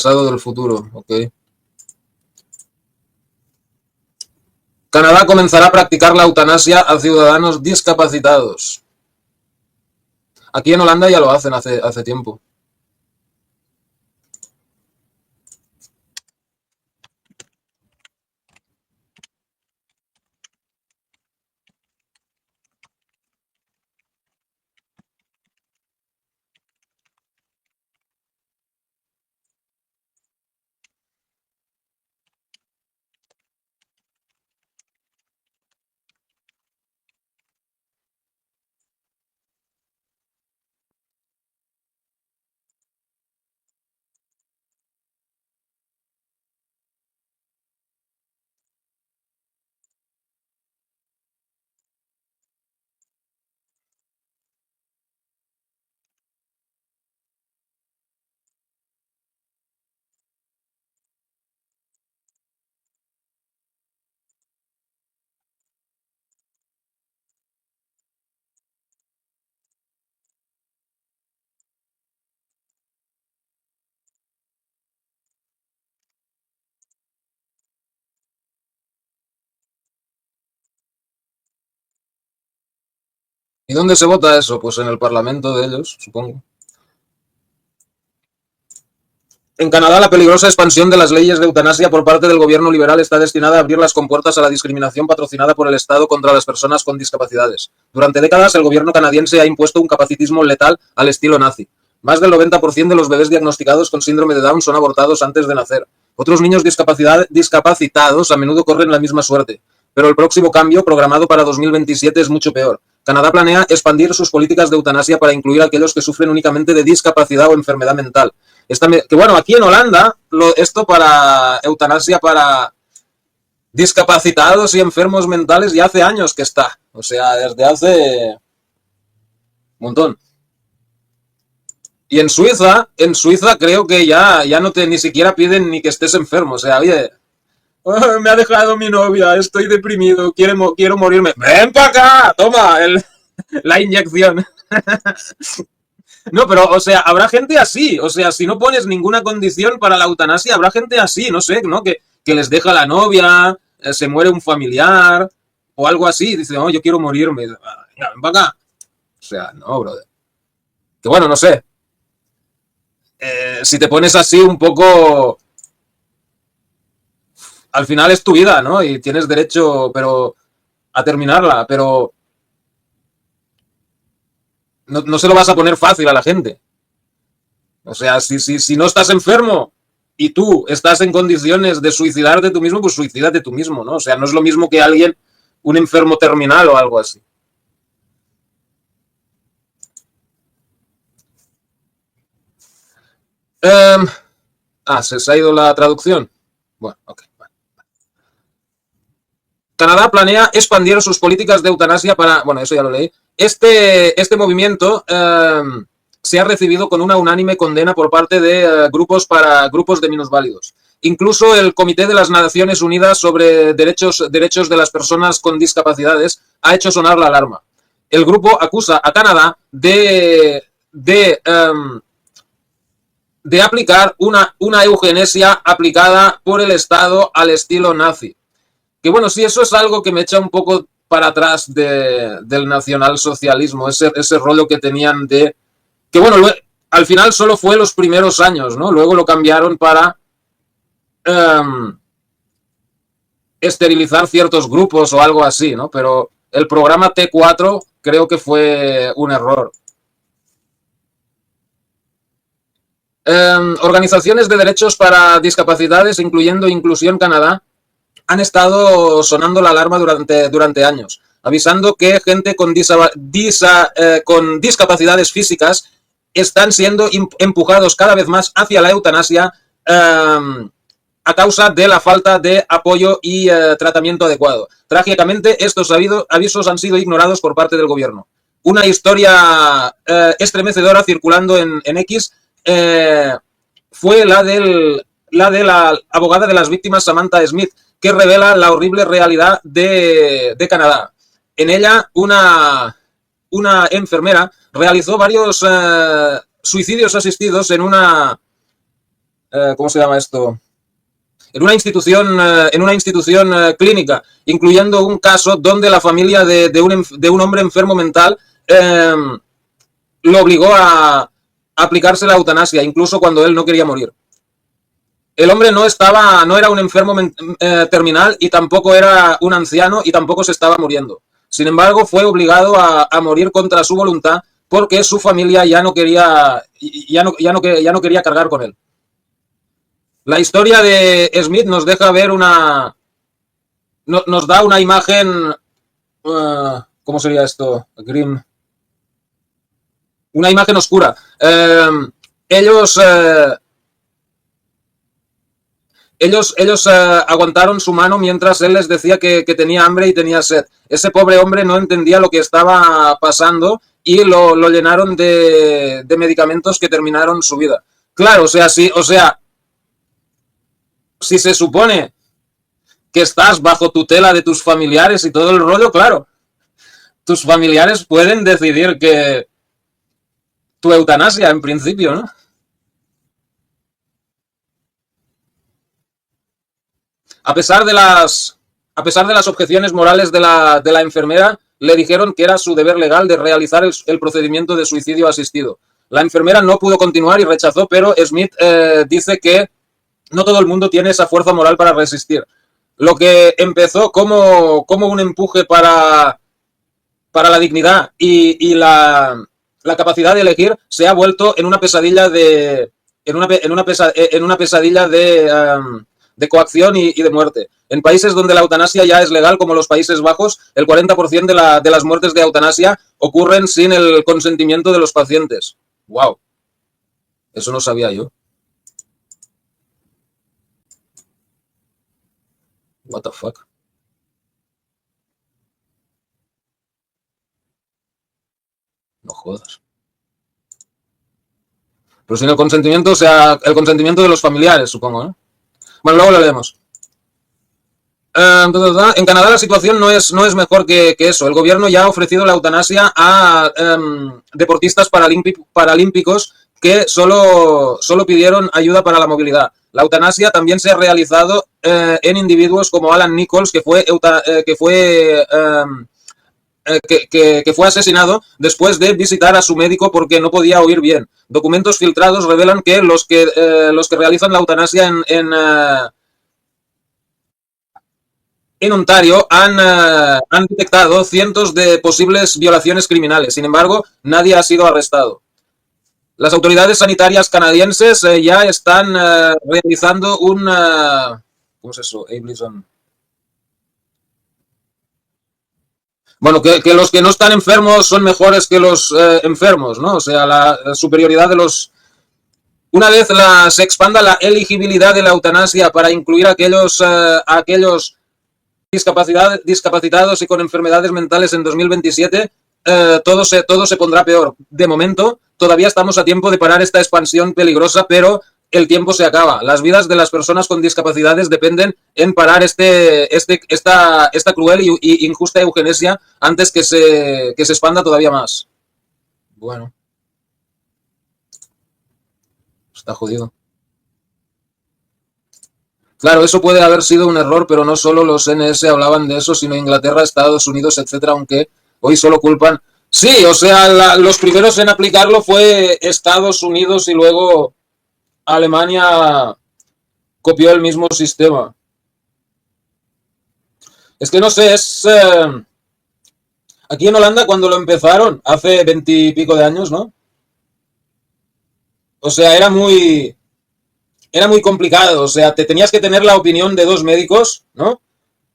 pasado del futuro, ok. Canadá comenzará a practicar la eutanasia a ciudadanos discapacitados. Aquí en Holanda ya lo hacen hace tiempo. ¿Y dónde se vota eso? Pues en el parlamento de ellos, supongo. En Canadá, la peligrosa expansión de las leyes de eutanasia por parte del gobierno liberal está destinada a abrir las compuertas a la discriminación patrocinada por el Estado contra las personas con discapacidades. Durante décadas, el gobierno canadiense ha impuesto un capacitismo letal al estilo nazi. Más del 90% de los bebés diagnosticados con síndrome de Down son abortados antes de nacer. Otros niños discapacitados a menudo corren la misma suerte. Pero el próximo cambio, programado para 2027, es mucho peor. Canadá planea expandir sus políticas de eutanasia para incluir a aquellos que sufren únicamente de discapacidad o enfermedad mental. Que bueno, aquí en Holanda, esto para eutanasia para discapacitados y enfermos mentales ya hace años que está. O sea, desde hace un montón. Y en Suiza creo que ya no te ni siquiera piden ni que estés enfermo. O sea, oye, oh, me ha dejado mi novia, estoy deprimido, quiero morirme. ¡Ven para acá! Toma, la inyección. No, pero, o sea, habrá gente así. O sea, si no pones ninguna condición para la eutanasia, habrá gente así, no sé, ¿no? Que les deja la novia, se muere un familiar, o algo así. Dice, oh, yo quiero morirme. Venga, ven para acá. O sea, no, brother. Que bueno, no sé. Si te pones así un poco... Al final es tu vida, ¿no? Y tienes derecho, pero a terminarla, pero no se lo vas a poner fácil a la gente. O sea, si no estás enfermo y tú estás en condiciones de suicidarte tú mismo, pues suicídate tú mismo, ¿no? O sea, no es lo mismo que alguien, un enfermo terminal o algo así. Um, se ha ido la traducción. Bueno, ok. Canadá planea expandir sus políticas de eutanasia para... Bueno, eso ya lo leí. Este movimiento se ha recibido con una unánime condena por parte de grupos de minusválidos. Incluso el Comité de las Naciones Unidas sobre derechos de las personas con discapacidades ha hecho sonar la alarma. El grupo acusa a Canadá de aplicar una eugenesia aplicada por el Estado al estilo nazi. Que bueno, sí, eso es algo que me echa un poco para atrás del nacionalsocialismo, ese rollo que tenían de... Que bueno, al final solo fue los primeros años, ¿no? Luego lo cambiaron para esterilizar ciertos grupos o algo así, ¿no? Pero el programa T4 creo que fue un error. Organizaciones de derechos para discapacidades, incluyendo Inclusión Canadá, han estado sonando la alarma durante años, avisando que gente con discapacidades físicas están siendo empujados cada vez más hacia la eutanasia a causa de la falta de apoyo y tratamiento adecuado. Trágicamente, estos avisos han sido ignorados por parte del gobierno. Una historia estremecedora circulando en X fue la de la abogada de las víctimas, Samantha Smith, que revela la horrible realidad de Canadá. En ella, una enfermera realizó varios suicidios asistidos en una ¿cómo se llama esto? En una institución clínica, incluyendo un caso donde la familia de un hombre enfermo mental lo obligó a aplicarse la eutanasia, incluso cuando él no quería morir. El hombre no era un enfermo terminal y tampoco era un anciano y tampoco se estaba muriendo. Sin embargo, fue obligado a morir contra su voluntad porque su familia ya no quería cargar con él. La historia de Smith nos deja ver nos da una imagen, ¿cómo sería esto? Grim. Una imagen oscura. Ellos aguantaron su mano mientras él les decía que tenía hambre y tenía sed. Ese pobre hombre no entendía lo que estaba pasando y lo llenaron de medicamentos que terminaron su vida. Claro, si se supone que estás bajo tutela de tus familiares y todo el rollo, claro, tus familiares pueden decidir que tu eutanasia en principio, ¿no? A pesar de a pesar de las objeciones morales de la enfermera, le dijeron que era su deber legal de realizar el procedimiento de suicidio asistido. La enfermera no pudo continuar y rechazó, pero Smith dice que no todo el mundo tiene esa fuerza moral para resistir. Lo que empezó como un empuje para la dignidad y la capacidad de elegir se ha vuelto en una pesadilla en una pesadilla de coacción y de muerte. En países donde la eutanasia ya es legal, como los Países Bajos, el 40% de las muertes de eutanasia ocurren sin el consentimiento de los pacientes. ¡Wow! Eso no sabía yo. What the fuck? No jodas. Pero sin el consentimiento, o sea, el consentimiento de los familiares, supongo, ¿no? Bueno, luego lo leemos. En Canadá la situación no es mejor que eso. El gobierno ya ha ofrecido la eutanasia a deportistas paralímpicos que solo pidieron ayuda para la movilidad. La eutanasia también se ha realizado en individuos como Alan Nichols, que fue asesinado después de visitar a su médico porque no podía oír bien. Documentos filtrados revelan que los que realizan la eutanasia en Ontario han detectado cientos de posibles violaciones criminales. Sin embargo, nadie ha sido arrestado. Las autoridades sanitarias canadienses ya están realizando ¿cómo es eso? Ableism. Bueno, que los que no están enfermos son mejores que los enfermos, ¿no? O sea, la superioridad de los... Una vez se expanda la elegibilidad de la eutanasia para incluir a aquellos discapacitados y con enfermedades mentales en 2027, todo se pondrá peor. De momento, todavía estamos a tiempo de parar esta expansión peligrosa, pero el tiempo se acaba. Las vidas de las personas con discapacidades dependen en parar esta cruel y injusta eugenesia antes que se expanda todavía más. Bueno, está jodido. Claro, eso puede haber sido un error, pero no solo los NS hablaban de eso, sino Inglaterra, Estados Unidos, etcétera, aunque hoy solo culpan... Sí, o sea, los primeros en aplicarlo fue Estados Unidos y luego Alemania copió el mismo sistema. Es que no sé, aquí en Holanda cuando lo empezaron, hace 20 y pico de años, ¿no? O sea, era muy complicado, o sea, te tenías que tener la opinión de dos médicos, ¿no?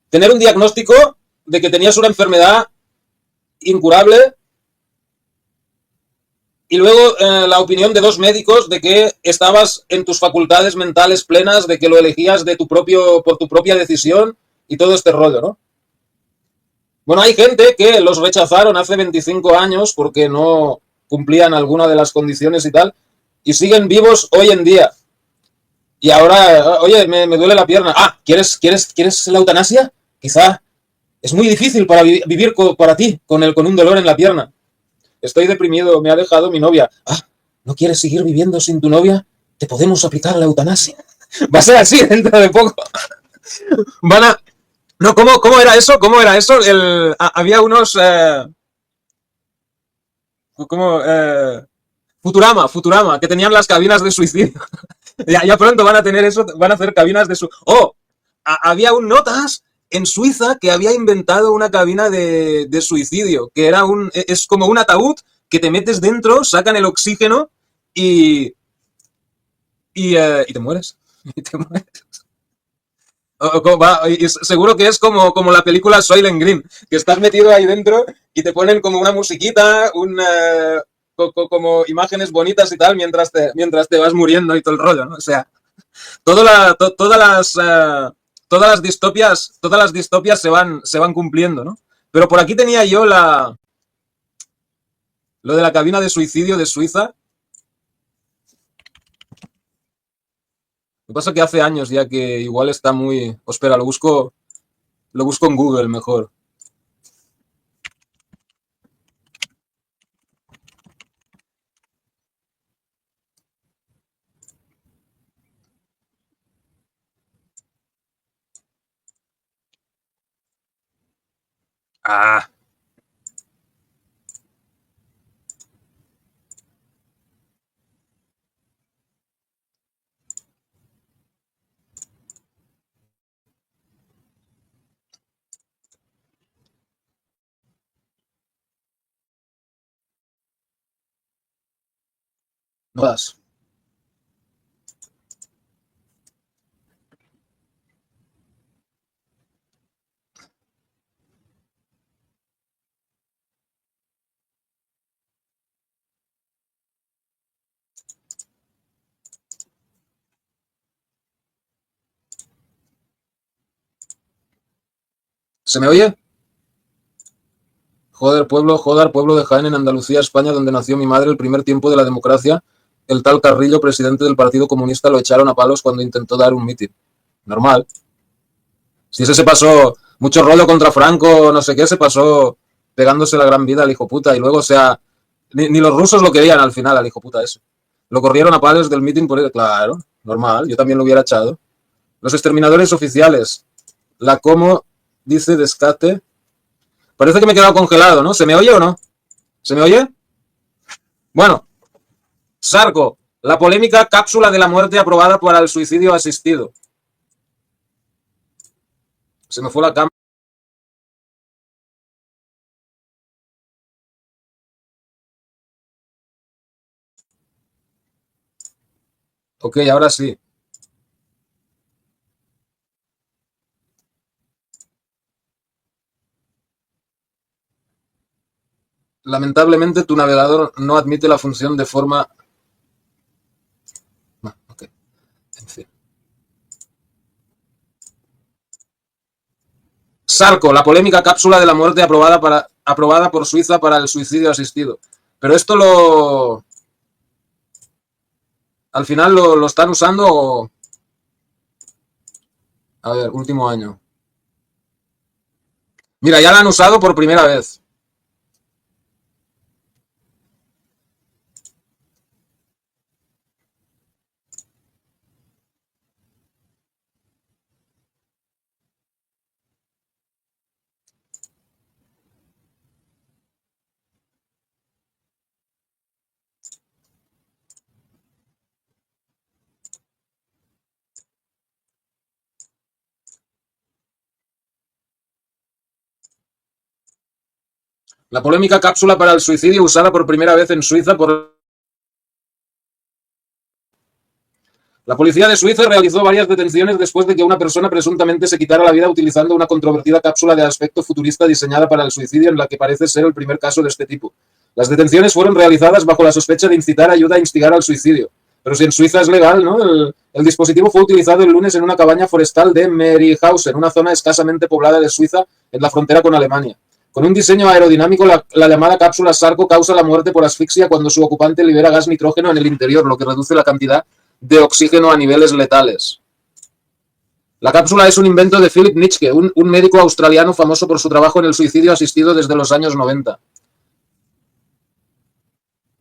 Tener un diagnóstico de que tenías una enfermedad incurable y luego la opinión de dos médicos de que estabas en tus facultades mentales plenas, de que lo elegías por tu propia decisión y todo este rollo, ¿no? Bueno, hay gente que los rechazaron hace 25 años porque no cumplían alguna de las condiciones y tal, y siguen vivos hoy en día. Y ahora, oye, me duele la pierna. Ah, ¿quieres la eutanasia? Quizá es muy difícil vivir para ti con un dolor en la pierna. Estoy deprimido, me ha dejado mi novia. Ah, ¿no quieres seguir viviendo sin tu novia? te podemos aplicar la eutanasia. Va a ser así dentro de poco. Van a... No, ¿cómo era eso? ¿Cómo era eso? Había unos... ¿cómo? Futurama, que tenían las cabinas de suicidio. Ya pronto van a tener eso, van a hacer cabinas de suicidio. ¡Oh! Había un notas en Suiza que había inventado una cabina de suicidio, que era es como un ataúd que te metes dentro, sacan el oxígeno y te mueres. Y te mueres. Y seguro que es como la película Soylent Green, que estás metido ahí dentro y te ponen como una musiquita, como imágenes bonitas y tal, mientras te vas muriendo y todo el rollo, ¿no? O sea, todas las distopias se van cumpliendo, ¿no? Pero por aquí tenía yo lo de la cabina de suicidio de Suiza. Lo que pasa es que hace años ya que igual está muy... Oh, espera, lo busco en Google mejor. Ah, no das. ¿Se me oye? Joder, pueblo de Jaén en Andalucía, España, donde nació mi madre, el primer tiempo de la democracia. El tal Carrillo, presidente del Partido Comunista, lo echaron a palos cuando intentó dar un mitin. Normal. Si ese se pasó mucho rollo contra Franco, no sé qué, se pasó pegándose la gran vida al hijo puta. Y luego, o sea, ni los rusos lo querían al final, al hijo puta ese. Lo corrieron a palos del mitin por él. Claro, normal, yo también lo hubiera echado. Los exterminadores oficiales. La como dice Descate. Parece que me he quedado congelado, ¿no? ¿Se me oye o no? ¿Se me oye? Bueno, Sarco, la polémica cápsula de la muerte aprobada para el suicidio asistido. Se me fue la cámara. Ok, ahora sí. Lamentablemente tu navegador no admite la función de forma... No, ok, en fin. Sarco, la polémica cápsula de la muerte aprobada por Suiza para el suicidio asistido. Pero esto al final lo están usando o... A ver, último año. Mira, ya la han usado por primera vez. La polémica cápsula para el suicidio usada por primera vez en Suiza por... La policía de Suiza realizó varias detenciones después de que una persona presuntamente se quitara la vida utilizando una controvertida cápsula de aspecto futurista diseñada para el suicidio, en la que parece ser el primer caso de este tipo. Las detenciones fueron realizadas bajo la sospecha de incitar ayuda a instigar al suicidio. Pero si en Suiza es legal, ¿no? El dispositivo fue utilizado el lunes en una cabaña forestal de Merihausen, una zona escasamente poblada de Suiza en la frontera con Alemania. Con un diseño aerodinámico, la llamada cápsula Sarco causa la muerte por asfixia cuando su ocupante libera gas nitrógeno en el interior, lo que reduce la cantidad de oxígeno a niveles letales. La cápsula es un invento de Philip Nitschke, un médico australiano famoso por su trabajo en el suicidio asistido desde los años 90.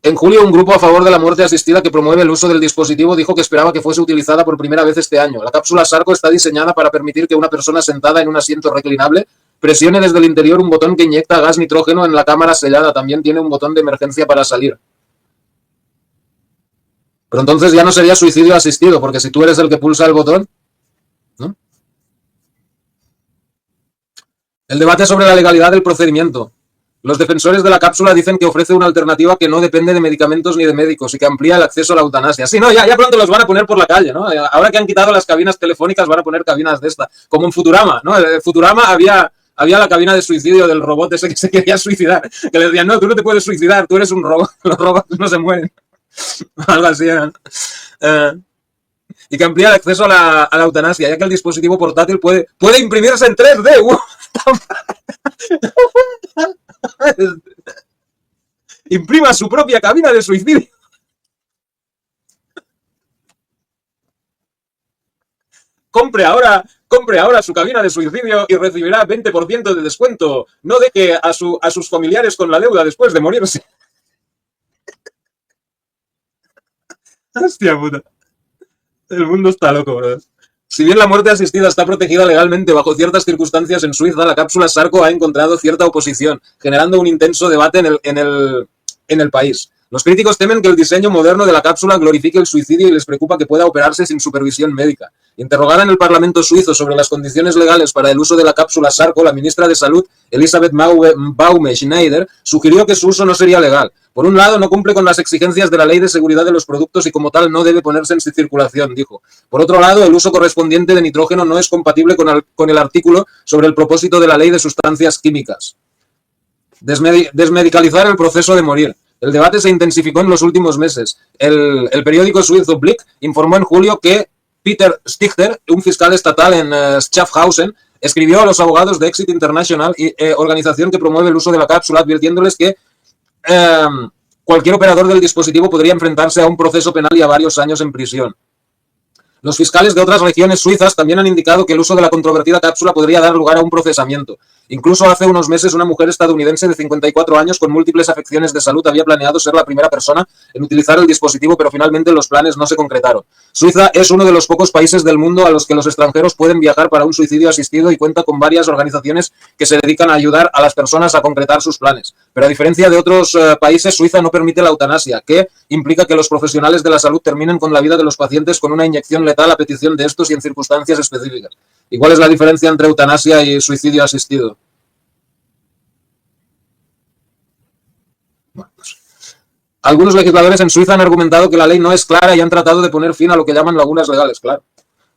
En julio, un grupo a favor de la muerte asistida que promueve el uso del dispositivo dijo que esperaba que fuese utilizada por primera vez este año. La cápsula Sarco está diseñada para permitir que una persona sentada en un asiento reclinable presione desde el interior un botón que inyecta gas nitrógeno en la cámara sellada. También tiene un botón de emergencia para salir. Pero entonces ya no sería suicidio asistido, porque si tú eres el que pulsa el botón, ¿no? El debate sobre la legalidad del procedimiento. Los defensores de la cápsula dicen que ofrece una alternativa que no depende de medicamentos ni de médicos y que amplía el acceso a la eutanasia. Sí, no, ya pronto los van a poner por la calle, ¿no? Ahora que han quitado las cabinas telefónicas van a poner cabinas de esta, como en Futurama, ¿no? En Futurama había la cabina de suicidio del robot ese que se quería suicidar, que le decían, no, tú no te puedes suicidar, tú eres un robot, los robots no se mueren. Algo así, ¿no? Y que amplía el acceso a la eutanasia, ya que el dispositivo portátil puede imprimirse en 3D. Imprima su propia cabina de suicidio. Compre ahora su cabina de suicidio y recibirá 20% de descuento. No deje a sus familiares con la deuda después de morirse. Hostia puta. El mundo está loco, bro. Si bien la muerte asistida está protegida legalmente bajo ciertas circunstancias en Suiza, la cápsula Sarco ha encontrado cierta oposición, generando un intenso debate en el país. Los críticos temen que el diseño moderno de la cápsula glorifique el suicidio y les preocupa que pueda operarse sin supervisión médica. Interrogada en el Parlamento suizo sobre las condiciones legales para el uso de la cápsula Sarco, la ministra de Salud, Elisabeth Baume-Schneider, sugirió que su uso no sería legal. Por un lado, no cumple con las exigencias de la Ley de Seguridad de los Productos y como tal no debe ponerse en circulación, dijo. Por otro lado, el uso correspondiente de nitrógeno no es compatible con el artículo sobre el propósito de la Ley de Sustancias Químicas. Desmedicalizar el proceso de morir. El debate se intensificó en los últimos meses. El periódico suizo Blick informó en julio que Peter Stichter, un fiscal estatal en Schaffhausen, escribió a los abogados de Exit International, organización que promueve el uso de la cápsula, advirtiéndoles que cualquier operador del dispositivo podría enfrentarse a un proceso penal y a varios años en prisión. Los fiscales de otras regiones suizas también han indicado que el uso de la controvertida cápsula podría dar lugar a un procesamiento. Incluso hace unos meses una mujer estadounidense de 54 años con múltiples afecciones de salud había planeado ser la primera persona en utilizar el dispositivo, pero finalmente los planes no se concretaron. Suiza es uno de los pocos países del mundo a los que los extranjeros pueden viajar para un suicidio asistido y cuenta con varias organizaciones que se dedican a ayudar a las personas a concretar sus planes. Pero a diferencia de otros países, Suiza no permite la eutanasia, que implica que los profesionales de la salud terminen con la vida de los pacientes con una inyección letal a petición de estos y en circunstancias específicas. ¿Y cuál es la diferencia entre eutanasia y suicidio asistido? Bueno, pues, algunos legisladores en Suiza han argumentado que la ley no es clara y han tratado de poner fin a lo que llaman lagunas legales, claro.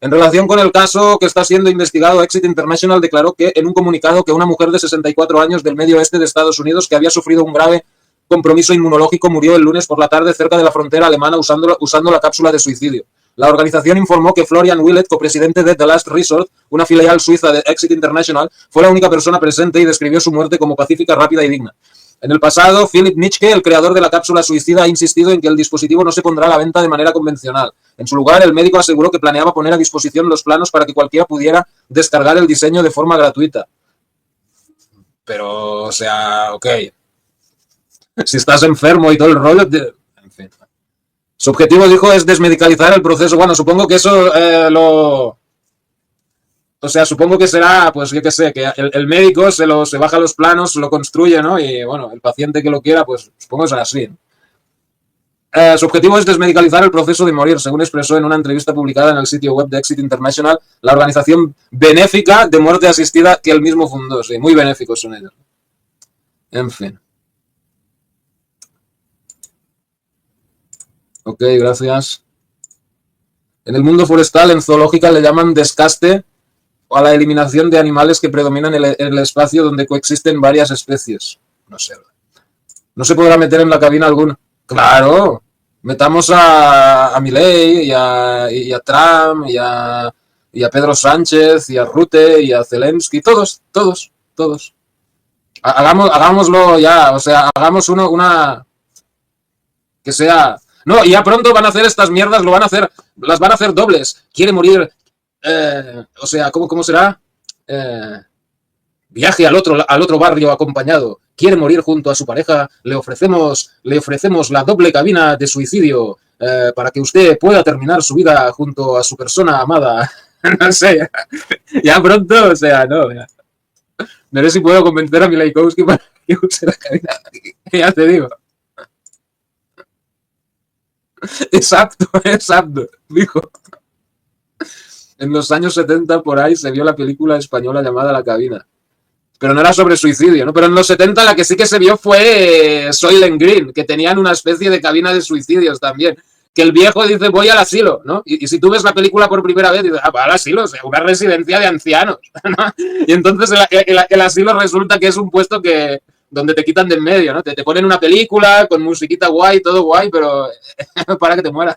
En relación con el caso que está siendo investigado, Exit International declaró que en un comunicado que una mujer de 64 años del medio oeste de Estados Unidos que había sufrido un grave compromiso inmunológico murió el lunes por la tarde cerca de la frontera alemana usando la cápsula de suicidio. La organización informó que Florian Willett, copresidente de The Last Resort, una filial suiza de Exit International, fue la única persona presente y describió su muerte como pacífica, rápida y digna. En el pasado, Philip Nitschke, el creador de la cápsula suicida, ha insistido en que el dispositivo no se pondrá a la venta de manera convencional. En su lugar, el médico aseguró que planeaba poner a disposición los planos para que cualquiera pudiera descargar el diseño de forma gratuita. Pero, o sea, ok. Si estás enfermo y todo el rollo... En fin. Su objetivo, dijo, es desmedicalizar el proceso. Bueno, supongo que eso O sea, supongo que será, pues yo qué sé, que el médico se baja los planos, lo construye, ¿no? Y bueno, el paciente que lo quiera, pues supongo que será así, ¿no? Su objetivo es desmedicalizar el proceso de morir, según expresó en una entrevista publicada en el sitio web de Exit International, la organización benéfica de muerte asistida que él mismo fundó. Sí, muy benéficos son ellos. En fin. Ok, gracias. En el mundo forestal, en zoológica, le llaman descaste o a la eliminación de animales que predominan en el espacio donde coexisten varias especies. No sé. No se podrá meter en la cabina alguna. Claro. Metamos a Milei y a Trump y a Pedro Sánchez y a Rutte y a Zelensky. Todos. Hagámoslo ya. O sea, hagamos una... que sea... No, y ya pronto van a hacer estas mierdas, las van a hacer dobles. Quiere morir, o sea, ¿cómo será? viaje al otro barrio acompañado, quiere morir junto a su pareja, le ofrecemos la doble cabina de suicidio para que usted pueda terminar su vida junto a su persona amada. No sé, ya pronto, o sea, no, ya. No sé si puedo convencer a Milaikowski para que use la cabina. Ya te digo. Exacto, exacto, dijo. En los años 70 por ahí se vio la película española llamada La Cabina. Pero no era sobre suicidio, ¿no? Pero en los 70 la que sí que se vio fue Soylent Green, que tenían una especie de cabina de suicidios también. Que el viejo dice, voy al asilo, ¿no? Y si tú ves la película por primera vez, dices, va al asilo, o sea, una residencia de ancianos, ¿no? Y entonces el asilo resulta que es un puesto que donde te quitan de en medio, ¿no? Te ponen una película con musiquita guay, todo guay, pero para que te mueras.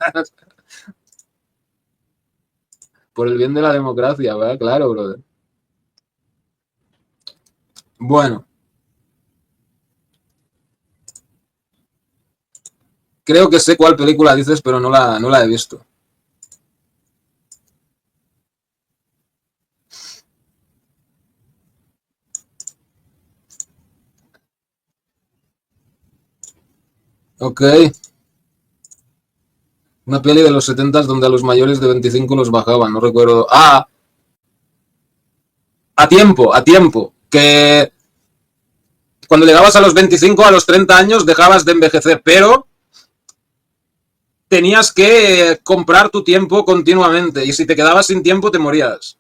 Por el bien de la democracia, ¿verdad? Claro, brother. Bueno, creo que sé cuál película dices, pero no la he visto. Ok, una peli de los 70 donde a los mayores de 25 los bajaban, no recuerdo. Ah, a tiempo, que cuando llegabas a los 25, a los 30 años dejabas de envejecer, pero tenías que comprar tu tiempo continuamente y si te quedabas sin tiempo te morías.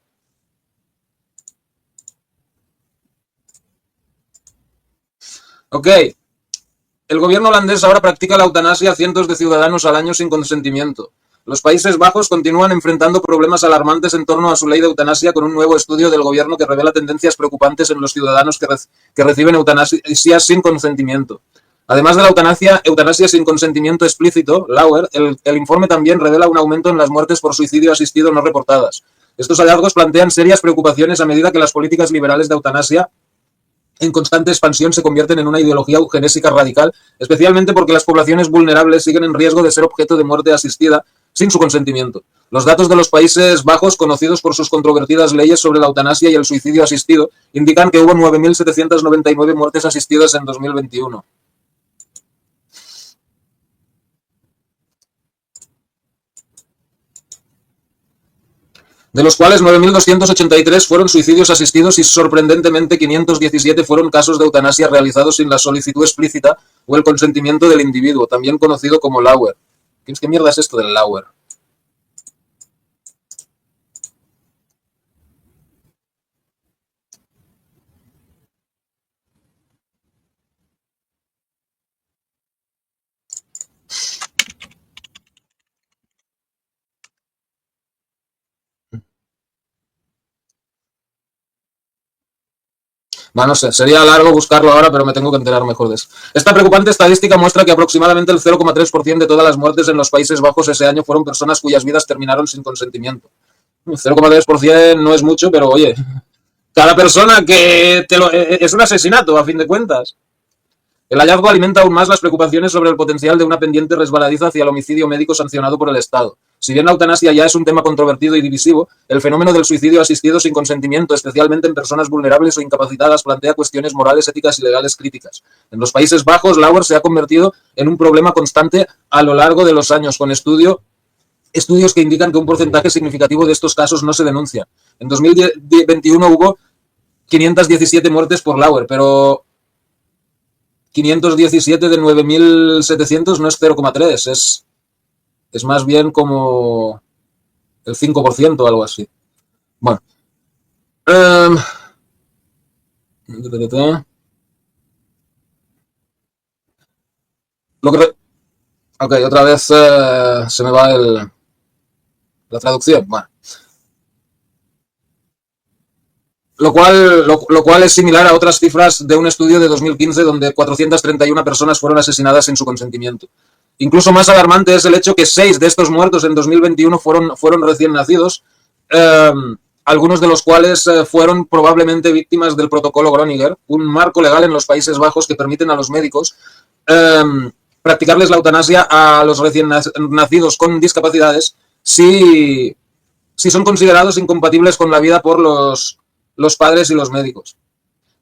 Ok, el gobierno holandés ahora practica la eutanasia a cientos de ciudadanos al año sin consentimiento. Los Países Bajos continúan enfrentando problemas alarmantes en torno a su ley de eutanasia con un nuevo estudio del gobierno que revela tendencias preocupantes en los ciudadanos que reciben eutanasia sin consentimiento. Además de la eutanasia sin consentimiento explícito, Lauer, el informe también revela un aumento en las muertes por suicidio asistido no reportadas. Estos hallazgos plantean serias preocupaciones a medida que las políticas liberales de eutanasia en constante expansión se convierten en una ideología eugenésica radical, especialmente porque las poblaciones vulnerables siguen en riesgo de ser objeto de muerte asistida sin su consentimiento. Los datos de los Países Bajos, conocidos por sus controvertidas leyes sobre la eutanasia y el suicidio asistido, indican que hubo 9.799 muertes asistidas en 2021. De los cuales 9.283 fueron suicidios asistidos y sorprendentemente 517 fueron casos de eutanasia realizados sin la solicitud explícita o el consentimiento del individuo, también conocido como Lauer. ¿Qué mierda es esto del Lauer? Bueno, no sé, sería largo buscarlo ahora, pero me tengo que enterar mejor de eso. Esta preocupante estadística muestra que aproximadamente el 0,3% de todas las muertes en los Países Bajos ese año fueron personas cuyas vidas terminaron sin consentimiento. 0,3% no es mucho, pero oye, cada persona que es un asesinato, a fin de cuentas. El hallazgo alimenta aún más las preocupaciones sobre el potencial de una pendiente resbaladiza hacia el homicidio médico sancionado por el Estado. Si bien la eutanasia ya es un tema controvertido y divisivo, el fenómeno del suicidio asistido sin consentimiento, especialmente en personas vulnerables o incapacitadas, plantea cuestiones morales, éticas y legales críticas. En los Países Bajos, Lauer se ha convertido en un problema constante a lo largo de los años, con estudios que indican que un porcentaje significativo de estos casos no se denuncia. En 2021 hubo 517 muertes por Lauer, pero 517 de 9.700 no es 0,3, es más bien como el 5% o algo así. Bueno. Um, lo que... Ok, otra vez se me va la traducción. Bueno. Lo cual es similar a otras cifras de un estudio de 2015 donde 431 personas fueron asesinadas sin su consentimiento. Incluso más alarmante es el hecho que 6 de estos muertos en 2021 fueron recién nacidos, eh, algunos de los cuales fueron probablemente víctimas del protocolo Groninger, un marco legal en los Países Bajos que permiten a los médicos eh, practicarles la eutanasia a los recién nacidos con discapacidades si son considerados incompatibles con la vida por los padres y los médicos.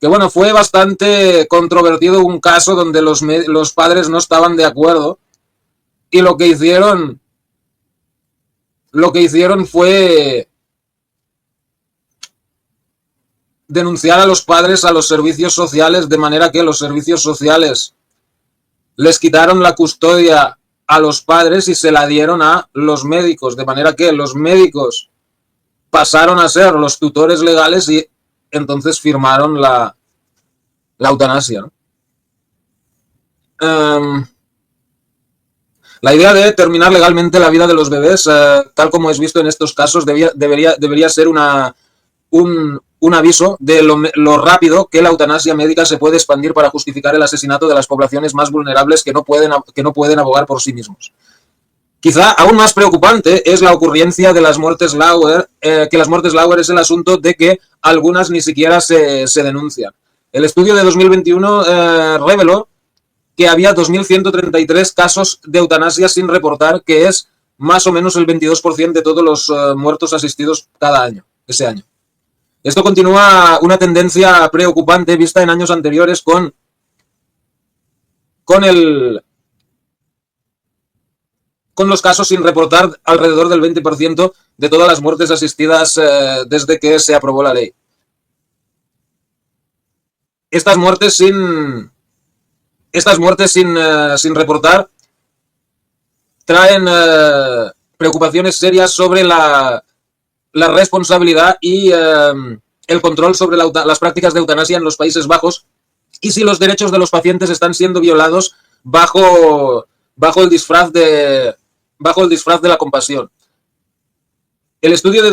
Que bueno, fue bastante controvertido un caso donde los padres no estaban de acuerdo y lo que hicieron fue denunciar a los padres a los servicios sociales, de manera que los servicios sociales les quitaron la custodia a los padres y se la dieron a los médicos, de manera que los médicos pasaron a ser los tutores legales y entonces firmaron la eutanasia, ¿no? La idea de terminar legalmente la vida de los bebés, tal como es visto en estos casos, debería ser un aviso de lo rápido que la eutanasia médica se puede expandir para justificar el asesinato de las poblaciones más vulnerables que no pueden abogar por sí mismos. Quizá aún más preocupante es la ocurrencia de las muertes Lauer, que las muertes Lauer es el asunto de que algunas ni siquiera se denuncian. El estudio de 2021 reveló que había 2.133 casos de eutanasia sin reportar, que es más o menos el 22% de todos los muertos asistidos cada año, ese año. Esto continúa una tendencia preocupante vista en años anteriores con los casos sin reportar alrededor del 20% de todas las muertes asistidas desde que se aprobó la ley. Estas muertes sin reportar traen preocupaciones serias sobre la responsabilidad y el control sobre las prácticas de eutanasia en los Países Bajos y si los derechos de los pacientes están siendo violados bajo el disfraz de la compasión. El estudio de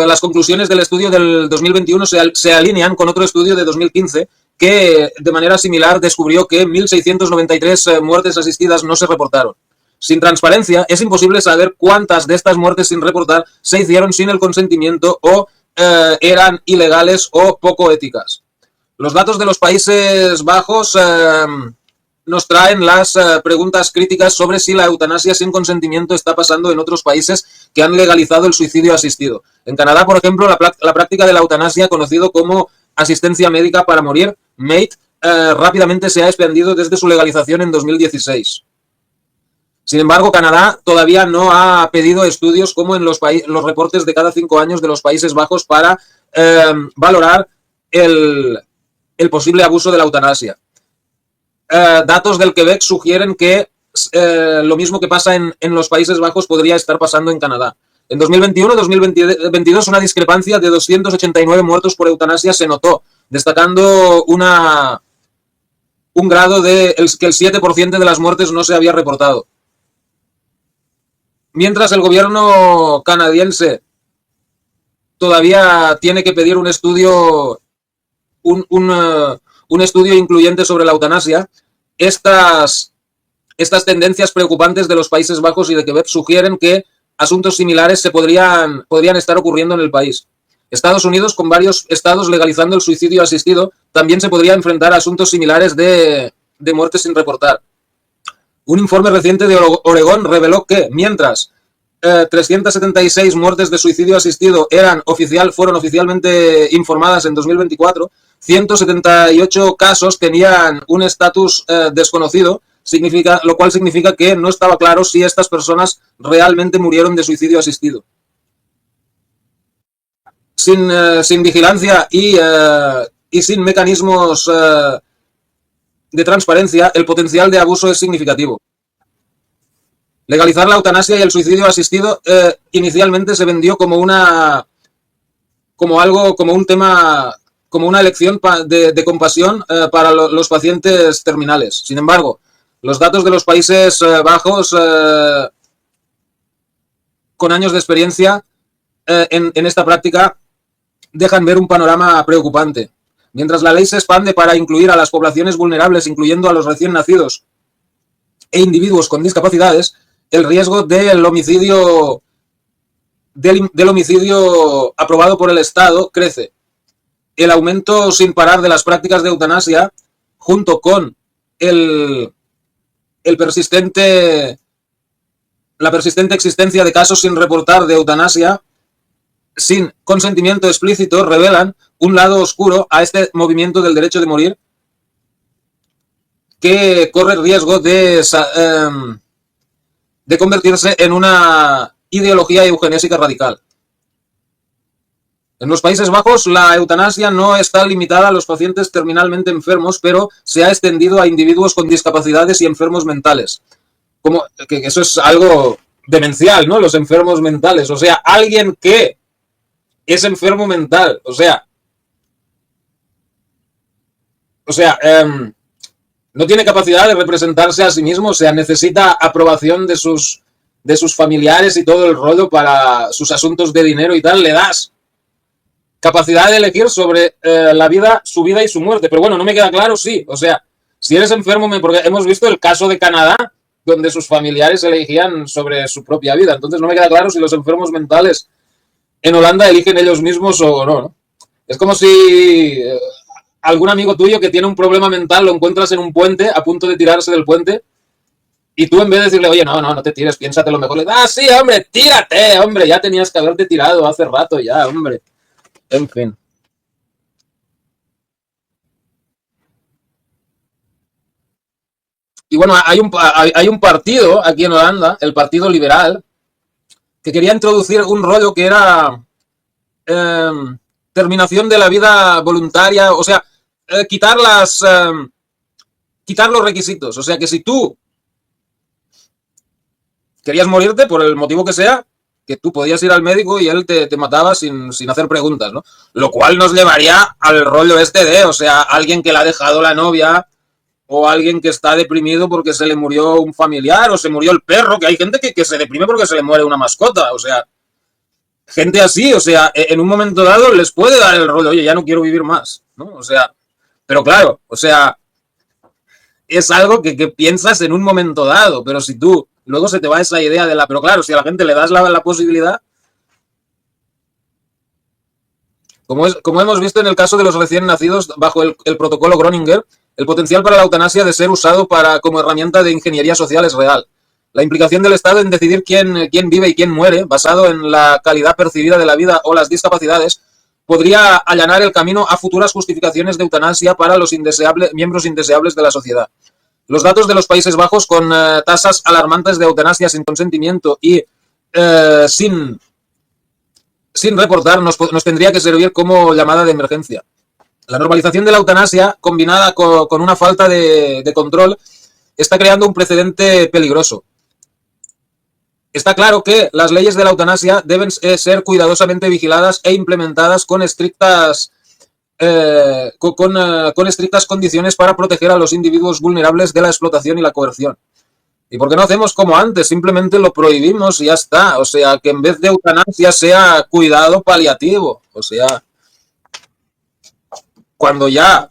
las conclusiones del estudio del 2021 se alinean con otro estudio de 2015 que de manera similar descubrió que 1.693 muertes asistidas no se reportaron. Sin transparencia, es imposible saber cuántas de estas muertes sin reportar se hicieron sin el consentimiento o eran ilegales o poco éticas. Los datos de los Países Bajos nos traen las preguntas críticas sobre si la eutanasia sin consentimiento está pasando en otros países que han legalizado el suicidio asistido. En Canadá, por ejemplo, la práctica de la eutanasia, conocido como asistencia médica para morir, MAID, rápidamente se ha expandido desde su legalización en 2016. Sin embargo, Canadá todavía no ha pedido estudios como en los reportes de cada 5 años de los Países Bajos para valorar el posible abuso de la eutanasia. Datos del Quebec sugieren que lo mismo que pasa en los Países Bajos podría estar pasando en Canadá. En 2021 y 2022 una discrepancia de 289 muertos por eutanasia se notó, destacando un grado de que el 7% de las muertes no se había reportado. Mientras el gobierno canadiense todavía tiene que pedir un estudio incluyente sobre la eutanasia, estas tendencias preocupantes de los Países Bajos y de Quebec sugieren que asuntos similares podrían estar ocurriendo en el país. Estados Unidos, con varios estados legalizando el suicidio asistido, también se podría enfrentar a asuntos similares de muertes sin reportar. Un informe reciente de Oregón reveló que, mientras 376 muertes de suicidio asistido fueron oficialmente informadas en 2024, 178 casos tenían un estatus desconocido, lo cual significa que no estaba claro si estas personas realmente murieron de suicidio asistido. Sin vigilancia y sin mecanismos de transparencia, el potencial de abuso es significativo. Legalizar la eutanasia y el suicidio asistido inicialmente se vendió como una elección de compasión para los pacientes terminales. Sin embargo, los datos de los Países Bajos con años de experiencia en esta práctica dejan ver un panorama preocupante. Mientras la ley se expande para incluir a las poblaciones vulnerables, incluyendo a los recién nacidos e individuos con discapacidades, el riesgo del homicidio aprobado por el Estado crece. El aumento sin parar de las prácticas de eutanasia, junto con la persistente existencia de casos sin reportar de eutanasia, sin consentimiento explícito, revelan un lado oscuro a este movimiento del derecho de morir que corre el riesgo de convertirse en una ideología eugenésica radical. En los Países Bajos, la eutanasia no está limitada a los pacientes terminalmente enfermos, pero se ha extendido a individuos con discapacidades y enfermos mentales. Como que eso es algo demencial, ¿no? Los enfermos mentales. O sea, alguien que es enfermo mental. No tiene capacidad de representarse a sí mismo, o sea, necesita aprobación de sus familiares y todo el rollo para sus asuntos de dinero y tal, le das capacidad de elegir sobre la vida, su vida y su muerte. Pero bueno, no me queda claro, sí. O sea, si eres enfermo, porque hemos visto el caso de Canadá, donde sus familiares elegían sobre su propia vida. Entonces no me queda claro si los enfermos mentales en Holanda eligen ellos mismos o no, ¿no? Es como si algún amigo tuyo que tiene un problema mental lo encuentras en un puente, a punto de tirarse del puente, y tú en vez de decirle, oye, no te tires, piénsate lo mejor, le das, sí, hombre, tírate, hombre, ya tenías que haberte tirado hace rato ya, hombre. En fin. Y bueno, hay un partido aquí en Holanda, el Partido Liberal, que quería introducir un rollo que era eh, terminación de la vida voluntaria, o sea, quitar quitar los requisitos. O sea, que si tú querías morirte por el motivo que sea, que tú podías ir al médico y él te mataba sin hacer preguntas, ¿no? Lo cual nos llevaría al rollo este de, o sea, alguien que le ha dejado la novia o alguien que está deprimido porque se le murió un familiar o se murió el perro, que hay gente que se deprime porque se le muere una mascota, o sea, gente así, o sea, en un momento dado les puede dar el rollo, oye, ya no quiero vivir más, ¿no? O sea, pero claro, o sea, es algo que piensas en un momento dado, pero si tú luego se te va esa idea de la, pero claro, si a la gente le das la posibilidad, como hemos visto en el caso de los recién nacidos bajo el protocolo Groninger, el potencial para la eutanasia de ser usado como herramienta de ingeniería social es real. La implicación del Estado en decidir quién vive y quién muere, basado en la calidad percibida de la vida o las discapacidades, podría allanar el camino a futuras justificaciones de eutanasia para los miembros indeseables de la sociedad. Los datos de los Países Bajos con tasas alarmantes de eutanasia sin consentimiento y sin reportar nos tendría que servir como llamada de emergencia. La normalización de la eutanasia, combinada con una falta de control, está creando un precedente peligroso. Está claro que las leyes de la eutanasia deben ser cuidadosamente vigiladas e implementadas con estrictas condiciones para proteger a los individuos vulnerables de la explotación y la coerción. ¿Y por qué no hacemos como antes? Simplemente lo prohibimos y ya está. O sea, que en vez de eutanasia sea cuidado paliativo. O sea, cuando ya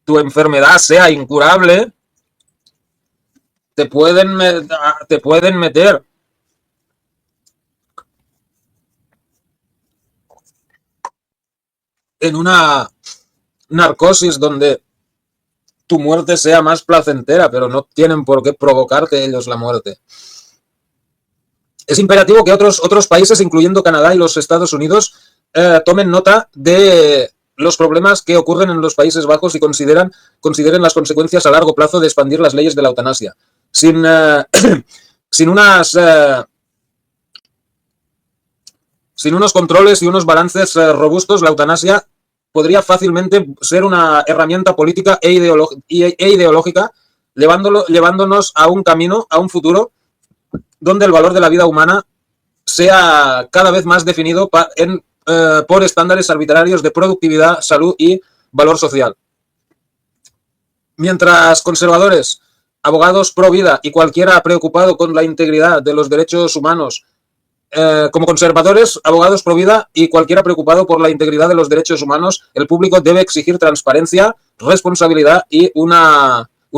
tu enfermedad sea incurable, te pueden meter en una narcosis donde tu muerte sea más placentera, pero no tienen por qué provocarte ellos la muerte. Es imperativo que otros países, incluyendo Canadá y los Estados Unidos, tomen nota de los problemas que ocurren en los Países Bajos y consideren las consecuencias a largo plazo de expandir las leyes de la eutanasia. Sin unos controles y unos balances robustos, la eutanasia podría fácilmente ser una herramienta política e ideológica, llevándonos a un camino, a un futuro, donde el valor de la vida humana sea cada vez más definido por estándares arbitrarios de productividad, salud y valor social. Mientras conservadores, abogados pro vida y cualquiera preocupado con la integridad de los derechos humanos, como conservadores, abogados pro vida y cualquiera preocupado por la integridad de los derechos humanos, el público debe exigir transparencia, responsabilidad y un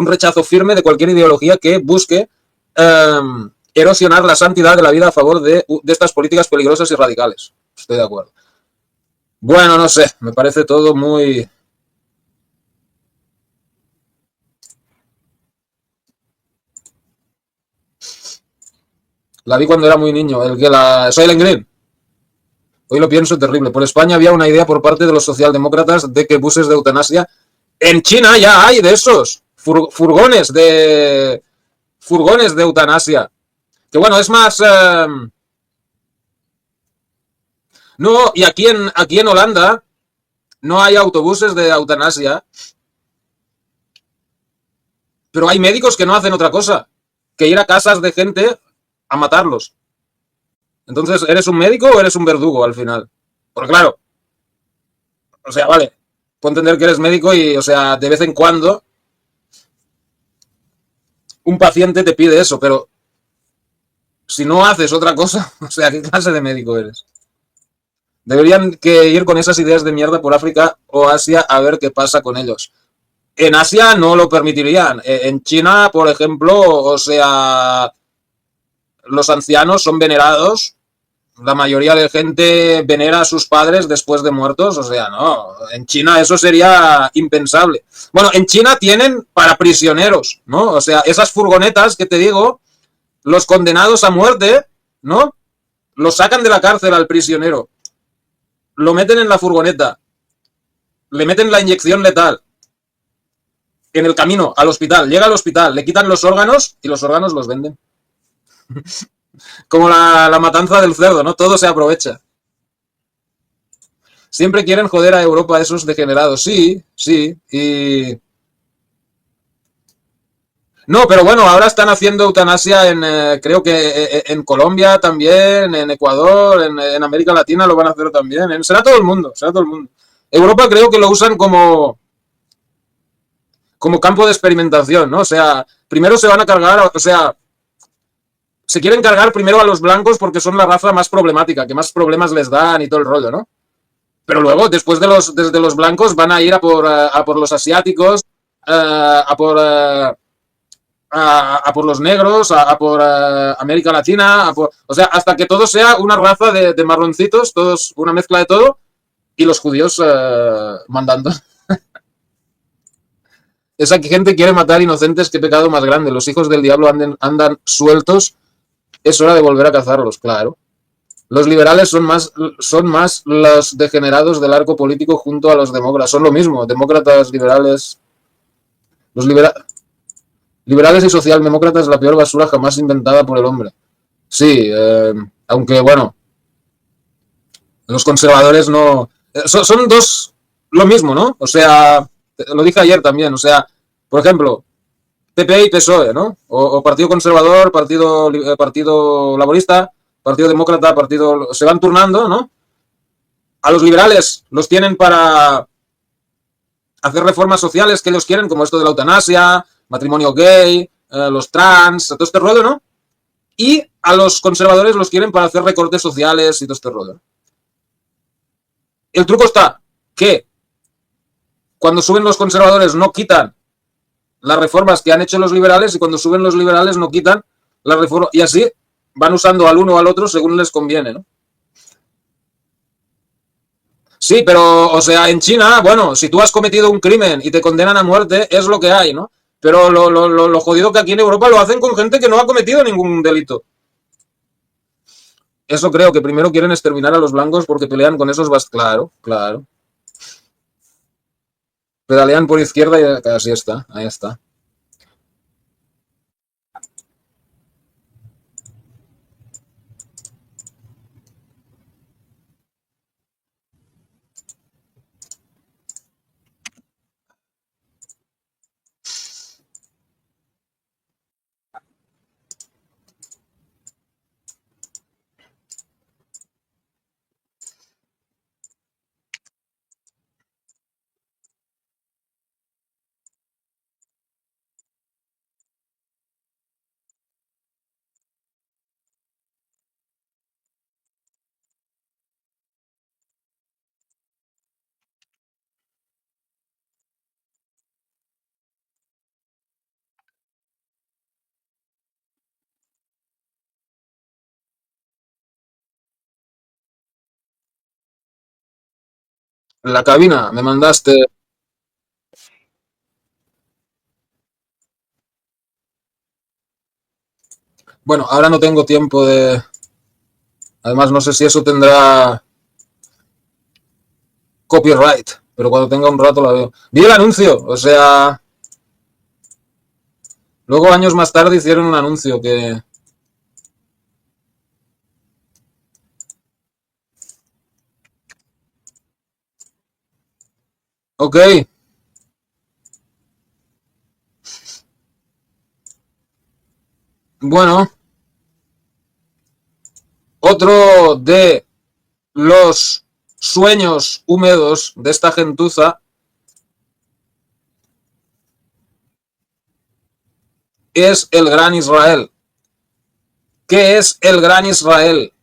rechazo firme de cualquier ideología que busque erosionar la santidad de la vida a favor de estas políticas peligrosas y radicales. Estoy de acuerdo. Bueno, no sé, me parece todo muy... La vi cuando era muy niño, el que la... Soylent Green. Hoy lo pienso terrible. Por España había una idea por parte de los socialdemócratas de que buses de eutanasia. En China ya hay de esos. Furgones de eutanasia. Que bueno, es más. No, y aquí en Holanda no hay autobuses de eutanasia, pero hay médicos que no hacen otra cosa que ir a casas de gente a matarlos. Entonces, ¿eres un médico o eres un verdugo al final? Porque claro, o sea, vale, puedo entender que eres médico y, o sea, de vez en cuando un paciente te pide eso, pero si no haces otra cosa, o sea, ¿qué clase de médico eres? Deberían que ir con esas ideas de mierda por África o Asia a ver qué pasa con ellos. En Asia no lo permitirían. En China, por ejemplo, o sea, los ancianos son venerados. La mayoría de gente venera a sus padres después de muertos. O sea, no. En China eso sería impensable. Bueno, en China tienen para prisioneros, ¿no? O sea, esas furgonetas que te digo, los condenados a muerte, ¿no? Lo sacan de la cárcel al prisionero. Lo meten en la furgoneta. Le meten la inyección letal en el camino al hospital. Llega al hospital, le quitan los órganos y los órganos los venden. Como la matanza del cerdo, ¿no? Todo se aprovecha. Siempre quieren joder a Europa esos degenerados. Sí, sí. Y... No, pero bueno, ahora están haciendo eutanasia creo que en Colombia también, en Ecuador, en América Latina lo van a hacer también. Será todo el mundo, será todo el mundo. Europa creo que lo usan como campo de experimentación, ¿no? O sea, primero se van a cargar, o sea, se quieren cargar primero a los blancos porque son la raza más problemática, que más problemas les dan y todo el rollo, ¿no? Pero luego, desde los blancos, van a ir a por los asiáticos, a por los negros, por América Latina, o sea, hasta que todo sea una raza de marroncitos, todos una mezcla de todo, y los judíos mandando. Esa gente quiere matar inocentes, qué pecado más grande. Los hijos del diablo andan sueltos, es hora de volver a cazarlos, claro. Los liberales son más los degenerados del arco político junto a los demócratas. Son lo mismo, demócratas, liberales. Los liberales y socialdemócratas, la peor basura jamás inventada por el hombre. Sí, aunque bueno, los conservadores no. Son dos lo mismo, ¿no? O sea, lo dije ayer también, o sea, por ejemplo, PP y PSOE, ¿no? O Partido Conservador, Partido Laborista, Partido Demócrata, Partido... Se van turnando, ¿no? A los liberales los tienen para hacer reformas sociales que ellos quieren, como esto de la eutanasia, matrimonio gay, los trans, todo este rollo, ¿no? Y a los conservadores los quieren para hacer recortes sociales y todo este rollo. El truco está que cuando suben los conservadores no quitan las reformas que han hecho los liberales y cuando suben los liberales no quitan las reformas y así van usando al uno o al otro según les conviene, ¿no? Sí, pero, o sea, en China, bueno, si tú has cometido un crimen y te condenan a muerte, es lo que hay, ¿no? Pero lo jodido que aquí en Europa lo hacen con gente que no ha cometido ningún delito. Eso creo que primero quieren exterminar a los blancos porque pelean con esos claro, claro. Pedalean por izquierda y así está, ahí está. La cabina, me mandaste. Bueno, ahora no tengo tiempo de. Además, no sé si eso tendrá. copyright, pero cuando tenga un rato la veo. Vi el anuncio, o sea, luego años más tarde hicieron un anuncio que... Ok, bueno, otro de los sueños húmedos de esta gentuza es el Gran Israel. ¿Qué es el Gran Israel?